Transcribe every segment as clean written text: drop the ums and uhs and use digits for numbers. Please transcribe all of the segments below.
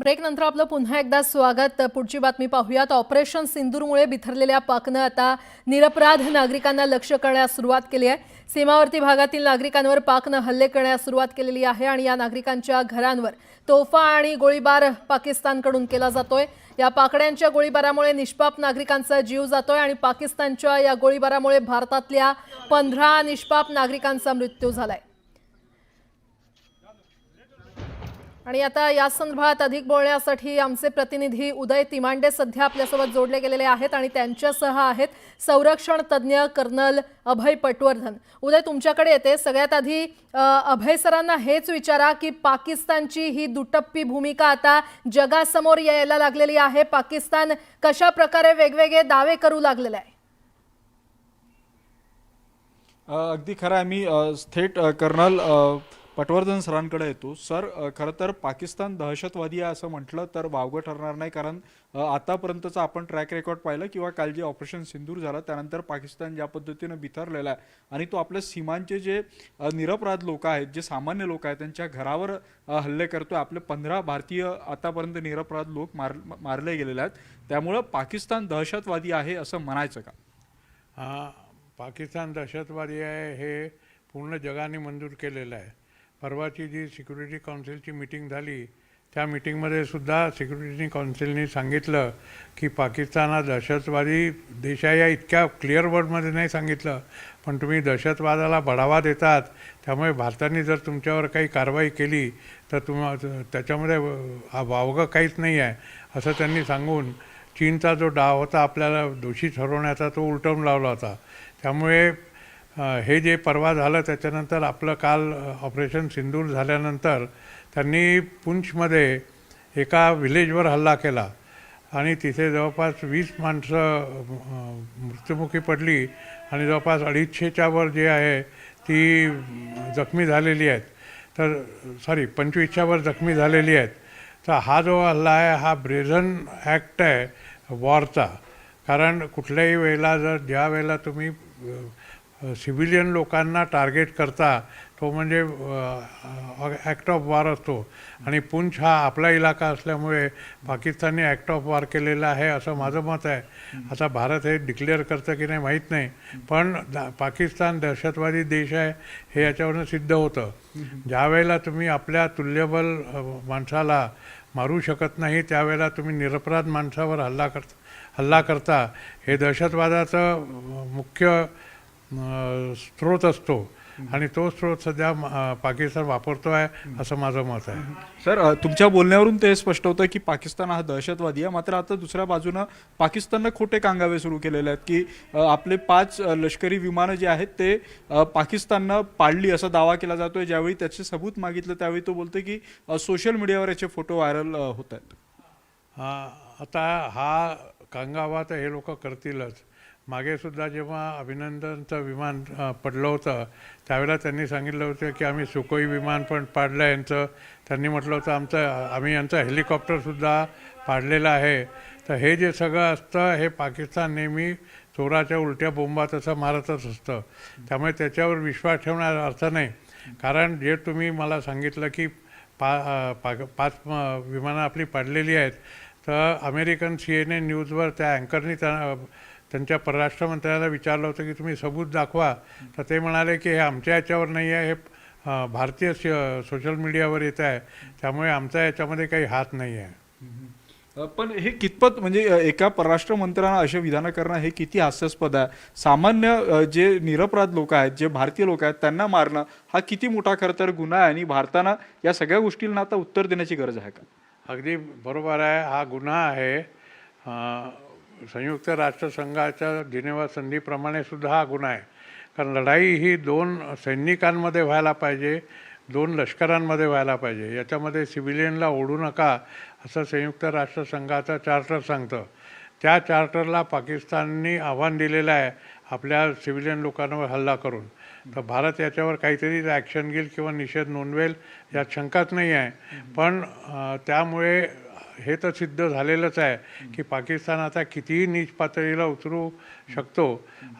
Break नंतर आपलं पुन्हा एकदा स्वागत। पुढची बातमी पाहूयात। ऑपरेशन सिंदूरमुळे बिथरलेल्या पाकनं आता निरपराध नागरिकांना लक्ष्य करण्यास सुरुवात केली आहे। सीमावर्ती भागातील नागरिकांवर पाकनं हल्ले करण्यास सुरुवात केलेली आहे आणि या नागरिकांच्या घरांवर तोफा आणि गोळीबार पाकिस्तानकडून केला जातोय। या पाकड्यांच्या गोळीबारामुळे निष्पाप नागरिकांचा जीव जातोय आणि पाकिस्तानच्या या गोळीबारामुळे भारतातल्या 15 निष्पाप नागरिकांचा मृत्यू झालाय। आणि आता या संदर्भात अधिक बोलण्यासाठी आमचे प्रतिनिधी उदय तिमांडे सध्या आपल्यासोबत जोडले गेलेले आहेत आणि त्यांच्यासह आहेत संरक्षण तज्ञ कर्नल अभय पटवर्धन। उदय, तुमच्याकडे येते। सगळ्यात आधी अभय सरांना हेच विचारा की पाकिस्तानची ही दुटप्पी भूमिका आता जगासमोर यायला लागलेली आहे। पाकिस्तान कशा प्रकारे वेगवेगळे दावे करू लागलेला आहे? अगदी खरं आहे। मी थेट कर्नल पटवर्धन सरांकडे येतो। सर, खरं तर पाकिस्तान दहशतवादी आहे असं म्हटलं तर वावगं ठरणार नाही, कारण आतापर्यंतचं आपण ट्रॅक रेकॉर्ड पाहिलं किंवा काल जे ऑपरेशन सिंदूर झालं त्यानंतर पाकिस्तान ज्या पद्धतीनं बिथरलेला आहे आणि तो आपल्या सीमांचे जे निरपराध लोक आहेत, जे सामान्य लोक आहेत, त्यांच्या घरावर हल्ले करतोय। आपले 15 भारतीय आतापर्यंत निरपराध लोक मारले गेलेले आहेत। त्यामुळं पाकिस्तान दहशतवादी आहे असं म्हणायचं का? पाकिस्तान दहशतवादी आहे हे पूर्ण जगाने मंजूर केलेलं आहे। परवाची जी सिक्युरिटी काउन्सिलची मीटिंग झाली त्या मीटिंगमध्ये सुद्धा सिक्युरिटी काउन्सिलने सांगितलं की पाकिस्तान हा दहशतवादी देश आहे। या इतक्या क्लिअर वर्डमध्ये नाही सांगितलं, पण तुम्ही दहशतवादाला बढावा देतात, त्यामुळे भारताने जर तुमच्यावर काही कारवाई केली तर त्याच्यामध्ये वावगं काहीच नाही आहे असं त्यांनी सांगून चीनचा जो डाव होता आपल्याला दोषी ठरवण्याचा तो उलटवून लावला होता। त्यामुळे हे जे परवा झालं त्याच्यानंतर आपलं काल ऑपरेशन सिंदूर झाल्यानंतर त्यांनी पुंछमध्ये एका विलेजवर हल्ला केला आणि तिथे जवळपास 20 माणसं मृत्युमुखी पडली आणि जवळपास 250च्या वर जे आहे ती जखमी झालेली आहेत। तर 25च्या वर जखमी झालेली आहेत। तर हा जो हल्ला आहे हा ब्रेझन ॲक्ट आहे वॉरचा, कारण कुठल्याही वेळेला ज्या वेळेला तुम्ही सिव्हिलियन लोकांना टार्गेट करता तो म्हणजे ॲक्ट ऑफ वॉर असतो आणि पुंछ हा आपला इलाका असल्यामुळे पाकिस्तानने ॲक्ट ऑफ वॉर केलेला आहे असं माझं मत आहे। आता भारत हे डिक्लेअर करतं की नाही माहीत नाही, पण पाकिस्तान दहशतवादी देश आहे हे याच्यावरनं सिद्ध होतं। ज्या वेळेला तुम्ही आपल्या तुल्यबल माणसाला मारू शकत नाही त्यावेळेला तुम्ही निरपराध माणसावर हल्ला करता, हे दहशतवादाचं मुख्य स्रोत असतो आणि तो स्रोत सध्या पाकिस्तान वापरतो आहे असं माझं मत आहे। सर, तुमच्या बोलण्यावरून ते स्पष्ट होतं की पाकिस्तान हा दहशतवादी आहे। मात्र आता दुसऱ्या बाजूनं पाकिस्ताननं खोटे कांगावे सुरू केलेले आहेत की आपले 5 लष्करी विमानं जे आहेत ते पाकिस्ताननं पाडली असा दावा केला जातोय। ज्यावेळी त्याचे सबूत मागितलं त्यावेळी तो बोलतो की सोशल मीडियावर याचे फोटो व्हायरल होत आहेत। आता हा कांगावा तर हे लोक करतीलच। मागे सुद्धा जेव्हा अभिनंदनचं विमान पडलं होतं त्यावेळेला त्यांनी सांगितलं होतं की आम्ही सुखोई विमान पण पाडलं यांचं। त्यांनी म्हटलं होतं आम्ही यांचं हेलिकॉप्टरसुद्धा पाडलेलं आहे। तर हे जे सगळं असतं हे पाकिस्तान नेहमी चोराच्या उलट्या बोंबा तसं मारतच असतं, त्यामुळे त्याच्यावर विश्वास ठेवण्याचा अर्थ नाही। कारण जे तुम्ही मला सांगितलं की 5 विमानं आपली पाडलेली आहेत, तर अमेरिकन CNN न्यूजवर त्या अँकरनी त्यांच्या परराष्ट्र मंत्र्याला विचारलं होतं की तुम्ही सबूत दाखवा, तर ते म्हणाले की हे आमच्या याच्यावर नाही आहे, हे भारतीय सोशल मीडियावर येत आहे, त्यामुळे आमचा याच्यामध्ये काही हात नाही आहे। पण हे कितपत म्हणजे एका परराष्ट्र मंत्र्यांना असे विधानं करणं हे किती हास्यास्पद आहे? सामान्य जे निरपराध लोक आहेत, जे भारतीय लोक आहेत, त्यांना मारणं हा किती मोठा खरं तर गुन्हा आहे आणि भारतानं या सगळ्या गोष्टींना आता उत्तर देण्याची गरज आहे का? अगदी बरोबर आहे, हा गुन्हा आहे। संयुक्त राष्ट्रसंघाच्या जिनेवा संधीप्रमाणे सुद्धा हा गुन्हा आहे, कारण लढाई ही 2 सैनिकांमध्ये व्हायला पाहिजे, 2 लष्करांमध्ये व्हायला पाहिजे। याच्यामध्ये सिव्हिलियनला ओढू नका असं संयुक्त राष्ट्रसंघाचं चार्टर सांगतं। त्या चार्टरला पाकिस्तानने आव्हान दिलेलं आहे आपल्या सिव्हिलियन लोकांवर हल्ला करून। तर भारत याच्यावर काहीतरी ॲक्शन घेईल किंवा निषेध नोंदवेल यात शंकाच नाही आहे। पण त्यामुळे हे तर सिद्ध झालेलंच आहे की पाकिस्तान आता कितीही नीच पातळीला उतरू शकतो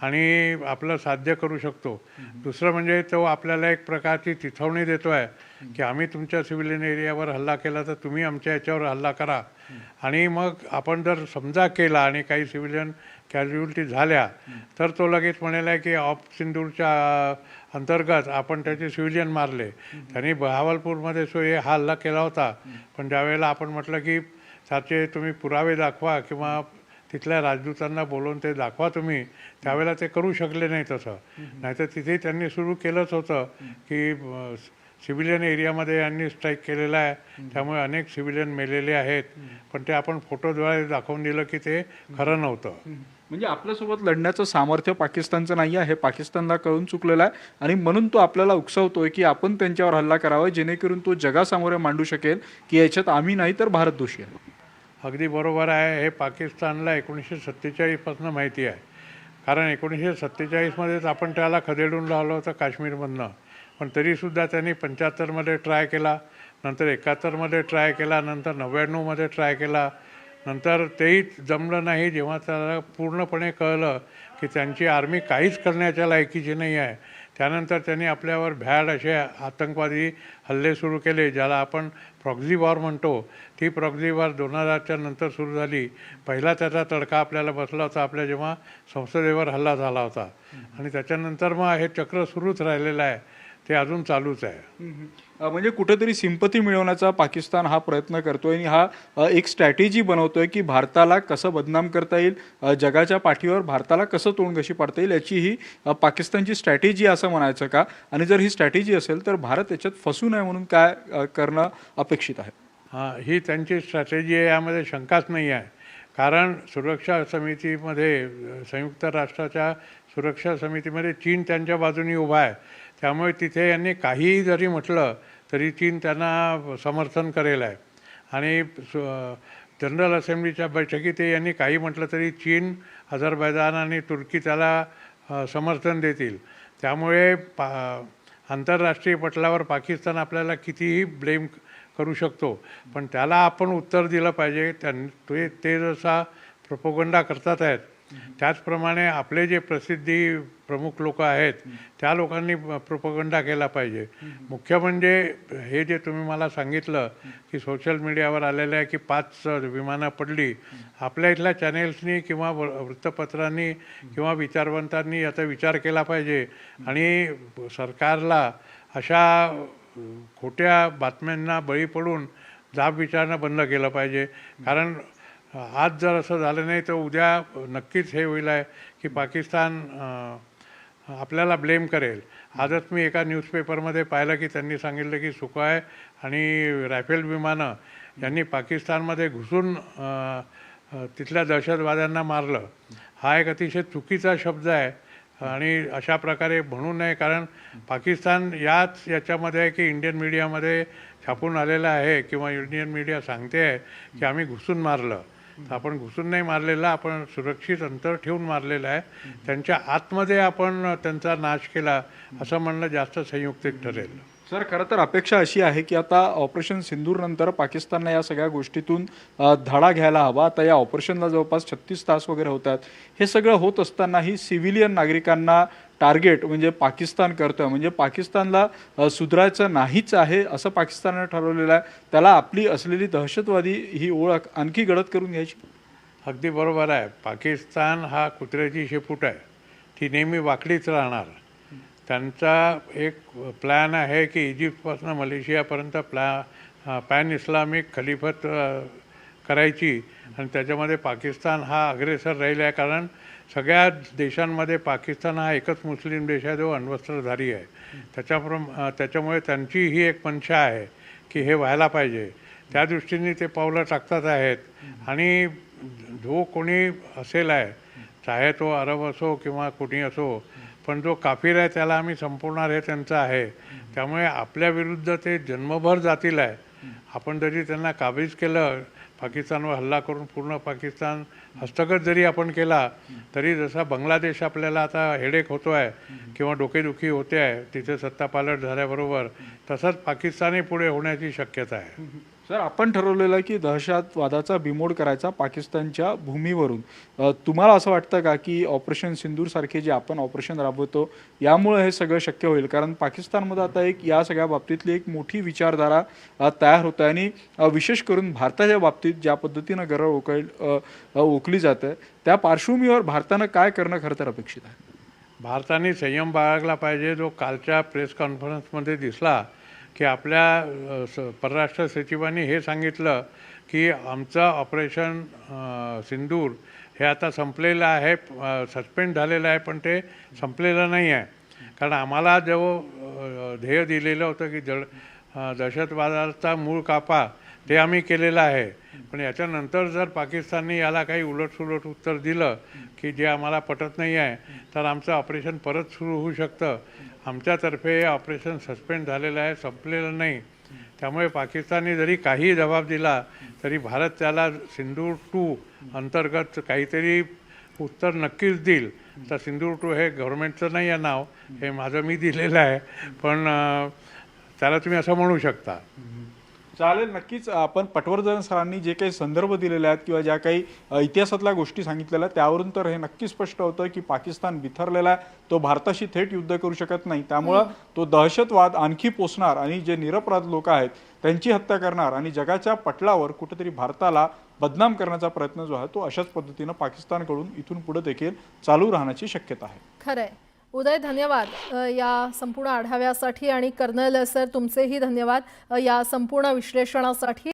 आणि आपलं साध्य करू शकतो. दुसरं म्हणजे तो आपल्याला एक प्रकारची चिथावणी देतो आहे की आम्ही तुमच्या सिव्हिलियन एरियावर हल्ला केला तर तुम्ही आमच्या याच्यावर हल्ला करा. आणि मग आपण जर समजा केला आणि काही सिव्हिलियन कॅज्युअलिटी झाल्या तर तो लगेच म्हणाला की सिंदूरच्या अंतर्गत आपण त्याचे सिव्हिलियन मारले. त्यांनी बहावलपूरमध्ये हा हल्ला केला होता, पण ज्यावेळेला आपण म्हटलं की त्याचे तुम्ही पुरावे दाखवा किंवा तिथल्या राजदूतांना बोलवून ते दाखवा तुम्ही, त्यावेळेला ते करू शकले नाही तसं. नाहीतर तिथे त्यांनी सुरू केलंच होतं की सिव्हिलियन एरियामध्ये यांनी स्ट्राईक केलेला आहे, त्यामुळे अनेक सिव्हिलियन मेलेले आहेत. पण ते आपण फोटोद्वारे दाखवून दिलं की ते खरं नव्हतं. म्हणजे आपल्यासोबत लढण्याचं सामर्थ्य पाकिस्तानचं नाही आहे, हे पाकिस्तानला कळून चुकलेलं आहे आणि म्हणून तो आपल्याला उकसवतोय की आपण त्यांच्यावर हल्ला करावा, जेणेकरून तो जगासमोर मांडू शकेल की याच्यात आम्ही नाही तर भारत दोषी आहे. अगदी बरोबर आहे. हे पाकिस्तानला 1947पासून माहिती आहे. कारण 1947मध्येच आपण त्याला खदेडून लावलं होतं काश्मीरमधनं. पण तरीसुद्धा त्यांनी 75मध्ये ट्राय केला, नंतर 71मध्ये ट्राय केला, नंतर 99मध्ये ट्राय केला. नंतर तेही जमलं नाही. जेव्हा त्याला पूर्णपणे कळलं की त्यांची आर्मी काहीच करण्याच्या लायकीची नाही आहे, त्यानंतर त्यांनी आपल्यावर भ्याड असे आतंकवादी हल्ले सुरू केले, ज्याला आपण प्रॉक्झी वॉर म्हणतो. ती प्रॉक्झी वॉर 2000च्या नंतर सुरू झाली. पहिला त्याचा तडका आपल्याला बसला होता आपल्या जेव्हा संसदेवर हल्ला झाला होता. आणि त्याच्यानंतर मग हे चक्र सुरूच राहिलेलं आहे, ते अजून चालूच आहे. म्हणजे कुठेतरी सिंपती मिळवण्याचा पाकिस्तान हा प्रयत्न करतोय आणि हा एक स्ट्रॅटेजी बनवतोय की भारताला कसं बदनाम करता येईल, जगाच्या पाठीवर भारताला कसं तोंडघशी पाडता येईल, याची ही पाकिस्तानची स्ट्रॅटेजी असं म्हणायचं का? आणि जर ही स्ट्रॅटेजी असेल तर भारत याच्यात फसू नये म्हणून काय करणं अपेक्षित आहे? हां, ही त्यांची स्ट्रॅटेजी आहे, यामध्ये शंकाच नाही आहे. कारण सुरक्षा समितीमध्ये, संयुक्त राष्ट्राच्या सुरक्षा समितीमध्ये चीन त्यांच्या बाजूने उभा आहे. त्यामुळे तिथे यांनी काहीही जरी म्हटलं तरी चीन त्यांना समर्थन करेल आहे. आणि जनरल असेंब्लीच्या बैठकीत यांनी काही म्हटलं तरी चीन, अझरबैजान आणि तुर्की त्याला समर्थन देतील. त्यामुळे आंतरराष्ट्रीय पटलावर पाकिस्तान आपल्याला कितीही ब्लेम करू शकतो, पण त्याला आपण उत्तर दिलं पाहिजे. ते जसा प्रोपोगंडा करतात आहेत, त्याचप्रमाणे आपले जे प्रसिद्धी प्रमुख लोक आहेत त्या लोकांनी प्रोपोगंडा केला पाहिजे. मुख्य म्हणजे हे जे तुम्ही मला सांगितलं की सोशल मीडियावर आलेलं आहे की 5 विमानं पडली, आपल्या इथल्या चॅनेल्सनी किंवा वृत्तपत्रांनी किंवा विचारवंतांनी याचा विचार केला पाहिजे आणि सरकारला अशा खोट्या बातम्यांना बळी पडून जाब विचारणं बंद केलं पाहिजे. कारण आज जर असं झालं नाही तर उद्या नक्कीच हे होईल आहे की पाकिस्तान आपल्याला ब्लेम करेल. आजच मी एका न्यूजपेपरमध्ये पाहिलं की त्यांनी सांगितलं की सुखोई आणि रायफेल विमानं यांनी पाकिस्तानमध्ये घुसून तिथल्या दहशतवाद्यांना मारलं. हा एक अतिशय चुकीचा शब्द आहे आणि अशा प्रकारे म्हणू नये. कारण पाकिस्तान याच्यामध्ये आहे की इंडियन मीडियामध्ये छापून आलेलं आहे किंवा इंडियन मीडिया सांगते आहे की आम्ही घुसून मारलं. तर आपण घुसून नाही मारलेलं, आपण सुरक्षित अंतर ठेवून मारलेलं आहे. त्यांच्या आतमध्ये आपण त्यांचा नाश केला असं म्हणणं जास्त संयुक्तिक ठरेल. सर, खरं तर अपेक्षा अशी आहे की आता ऑपरेशन सिंदूर नंतर पाकिस्ताननं या सगळ्या गोष्टीतून धडा घ्यायला हवा. आता या ऑपरेशनला जवळपास 36 तास वगैरे होतात. हे सगळं होत असतानाही सिव्हिलियन नागरिकांना टार्गेट म्हणजे पाकिस्तान करतोय. म्हणजे पाकिस्तानला सुधारायचं नाहीच आहे असं पाकिस्ताननं ठरवलेलं आहे. त्याला आपली असलेली दहशतवादी ही ओळख आणखी गडद करून घ्यायची. अगदी बरोबर आहे. पाकिस्तान हा कुत्र्याची शेपूट आहे, ती नेहमी वाकडीच राहणार. त्यांचा एक प्लॅन आहे की इजिप्तपासून मलेशियापर्यंत पॅन इस्लामिक खलिफत करायची आणि त्याच्यामध्ये पाकिस्तान हा अग्रेसर राहील आहे. कारण सगळ्या देशांमध्ये पाकिस्तान हा एकच मुस्लिम देश आहे जो अण्वस्त्रधारी आहे. त्याच्यामुळे त्यांची ही एक मंशा आहे की हे व्हायला पाहिजे. त्या दृष्टीने ते पावलं टाकतात आहेत. आणि जो कोणी असेल आहे, चाहे तो अरब असो किंवा कोणी असो, पण जो काफिर आहे त्याला आम्ही संपवणार हे त्यांचं आहे. त्यामुळे आपल्या विरुद्ध ते जन्मभर जातील आहे. आपण जरी त्यांना काबीज केलं, पाकिस्तानवर हल्ला करून पूर्ण पाकिस्तान हस्तगत जरी आपण केला, तरी जसा बांगलादेश आपल्याला आता हेडेक होतो आहे किंवा डोकेदुखी होते आहे तिथे सत्ता पालट झाल्याबरोबर, तसंच पाकिस्तानही पुढे होण्याची शक्यता आहे. सर, आपण ठरवलेलं की दहशतवादाचा बिमोड करायचा पाकिस्तानच्या भूमीवरून. तुम्हाला असं वाटतं का की ऑपरेशन सिंदूर सारखे जे आपण ऑपरेशन राबवतो यामुळे हे सगळं शक्य होईल? कारण पाकिस्तानमध्ये आता एक या सगळ्या बाबतीतली एक मोठी विचारधारा तयार होत आहे आणि विशेष करून भारताच्या बाबतीत ज्या पद्धतीनं गरळ ओकली जाते त्या पार्श्वभूमीवर भारतानं काय करणं खरं तर अपेक्षित आहे? भारताने संयम बाळगला पाहिजे. जो कालच्या प्रेस कॉन्फरन्समध्ये दिसला की आपल्या परराष्ट्र सचिवांनी हे सांगितलं की आमचं ऑपरेशन सिंदूर हे आता संपलेलं आहे, सस्पेंड झालेलं आहे, पण ते संपलेलं नाही आहे. कारण आम्हाला जो ध्येय दिलेलं होतं की दहशतवादाचा मूळ कापा ते आम्ही केलेलं आहे. पण याच्यानंतर जर पाकिस्तानने याला काही उलटसुलट उत्तर दिलं की जे आम्हाला पटत नाही आहे, तर आमचं ऑपरेशन परत सुरू होऊ शकतं. आमच्यातर्फे हे ऑपरेशन सस्पेंड झालेलं आहे, संपलेलं नाही. त्यामुळे पाकिस्तानने जरी काही जबाब दिला तरी भारत त्याला सिंदूर 2 अंतर्गत काहीतरी उत्तर नक्कीच देईल. तर सिंदूर 2 हे गव्हर्नमेंटचं नाही आहे नाव, हे माझं मी दिलेलं आहे, पण त्याला तुम्ही असं म्हणू शकता. चालेल, नक्कीच. आपण पटवर्धन सरांनी जे काही संदर्भ दिलेले आहेत किंवा ज्या काही इतिहासातल्या गोष्टी सांगितलेल्या आहेत त्यावरून तर हे नक्की स्पष्ट होतं की पाकिस्तान बिथरलेला आहे, तो भारताशी थेट युद्ध करू शकत नाही. त्यामुळं तो दहशतवाद आणखी पोसणार आणि जे निरपराध लोक आहेत त्यांची हत्या करणार आणि जगाच्या पटलावर कुठेतरी भारताला बदनाम करण्याचा प्रयत्न जो आहे तो अशाच पद्धतीनं पाकिस्तानकडून इथून पुढे देखील चालू राहण्याची शक्यता आहे. खरंय. उदय, धन्यवाद या संपूर्ण आढाव्यासाठी आणि कर्नल सर तुमचेही धन्यवाद या संपूर्ण विश्लेषणासाठी.